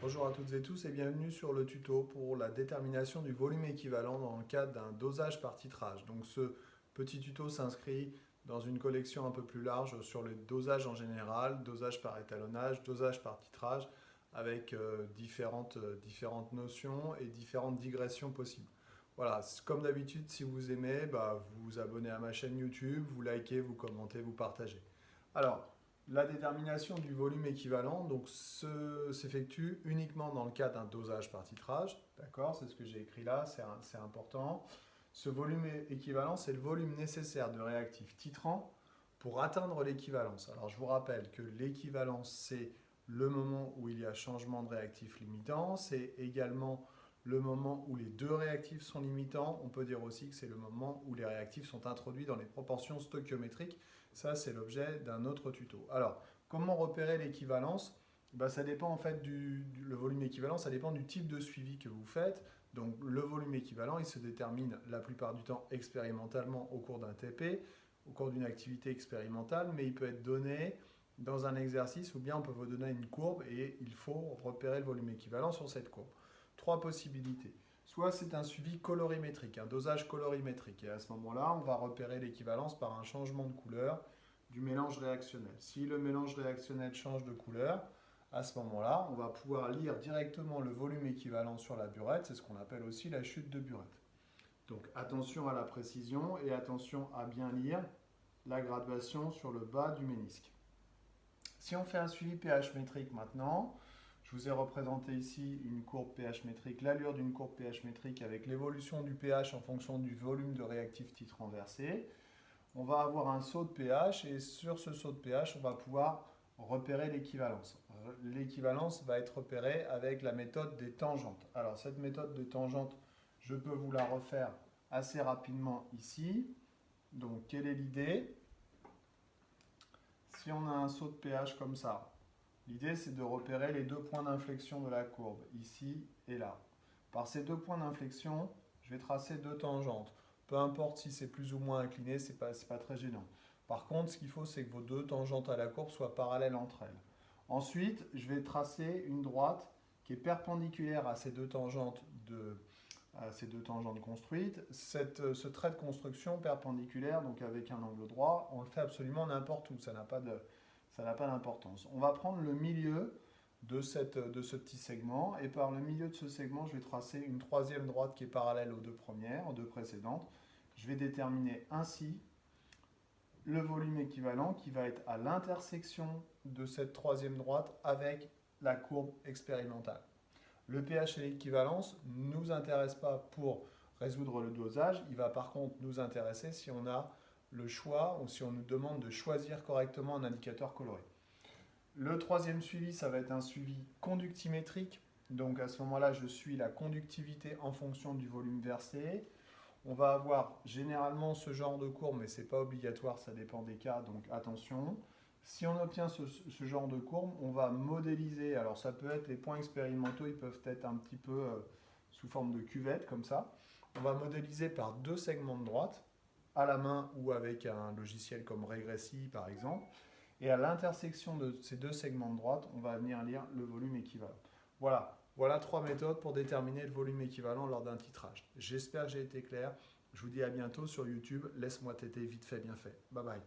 Bonjour à toutes et tous et bienvenue sur le tuto pour la détermination du volume équivalent dans le cadre d'un dosage par titrage. Donc ce petit tuto s'inscrit dans une collection un peu plus large sur le dosage en général, dosage par étalonnage, dosage par titrage, avec différentes notions et différentes digressions possibles. Voilà, comme d'habitude, si vous aimez, vous vous abonnez à ma chaîne YouTube, vous likez, vous commentez, vous partagez. Alors, la détermination du volume équivalent s'effectue uniquement dans le cas d'un dosage par titrage. D'accord, c'est ce que j'ai écrit là, c'est important. Ce volume équivalent, c'est le volume nécessaire de réactif titrant pour atteindre l'équivalence. Alors je vous rappelle que l'équivalence, c'est le moment où il y a changement de réactif limitant, c'est également le moment où les deux réactifs sont limitants. On peut dire aussi que c'est le moment où les réactifs sont introduits dans les proportions stoichiométriques. Ça, c'est l'objet d'un autre tuto. Alors, comment repérer l'équivalence? Ça dépend en fait le volume équivalent, ça dépend du type de suivi que vous faites. Donc, le volume équivalent, il se détermine la plupart du temps expérimentalement au cours d'un TP, au cours d'une activité expérimentale, mais il peut être donné dans un exercice ou bien on peut vous donner une courbe et il faut repérer le volume équivalent sur cette courbe. Trois possibilités. Soit c'est un suivi colorimétrique, un dosage colorimétrique. Et à ce moment-là, on va repérer l'équivalence par un changement de couleur du mélange réactionnel. Si le mélange réactionnel change de couleur, à ce moment-là, on va pouvoir lire directement le volume équivalent sur la burette. C'est ce qu'on appelle aussi la chute de burette. Donc attention à la précision et attention à bien lire la graduation sur le bas du ménisque. Si on fait un suivi pH métrique maintenant, je vous ai représenté ici une courbe pH métrique, l'allure d'une courbe pH métrique avec l'évolution du pH en fonction du volume de réactif titrant versé. On va avoir un saut de pH et sur ce saut de pH, on va pouvoir repérer l'équivalence. L'équivalence va être repérée avec la méthode des tangentes. Alors cette méthode de tangente, je peux vous la refaire assez rapidement ici. Donc quelle est l'idée? Si on a un saut de pH comme ça, l'idée, c'est de repérer les deux points d'inflexion de la courbe, ici et là. Par ces deux points d'inflexion, je vais tracer deux tangentes. Peu importe si c'est plus ou moins incliné, ce n'est pas très gênant. Par contre, ce qu'il faut, c'est que vos deux tangentes à la courbe soient parallèles entre elles. Ensuite, je vais tracer une droite qui est perpendiculaire à ces deux tangentes construites. Ce trait de construction perpendiculaire, donc avec un angle droit, on le fait absolument n'importe où, ça n'a pas d'importance. On va prendre le milieu de ce petit segment, et par le milieu de ce segment, je vais tracer une troisième droite qui est parallèle aux deux premières, aux deux précédentes. Je vais déterminer ainsi le volume équivalent qui va être à l'intersection de cette troisième droite avec la courbe expérimentale. Le pH et l'équivalence ne nous intéressent pas pour résoudre le dosage, il va par contre nous intéresser si on a le choix ou si on nous demande de choisir correctement un indicateur coloré. Le troisième suivi, ça va être un suivi conductimétrique. Donc à ce moment-là, je suis la conductivité en fonction du volume versé. On va avoir généralement ce genre de courbe, mais ce n'est pas obligatoire, ça dépend des cas, donc attention. Si on obtient ce genre de courbe, on va modéliser, alors ça peut être les points expérimentaux, ils peuvent être un petit peu sous forme de cuvette, comme ça. On va modéliser par deux segments de droite, à la main ou avec un logiciel comme Regressi par exemple. Et à l'intersection de ces deux segments de droite, on va venir lire le volume équivalent. Voilà trois méthodes pour déterminer le volume équivalent lors d'un titrage. J'espère que j'ai été clair. Je vous dis à bientôt sur YouTube. Laisse-moi téter vite fait, bien fait. Bye bye.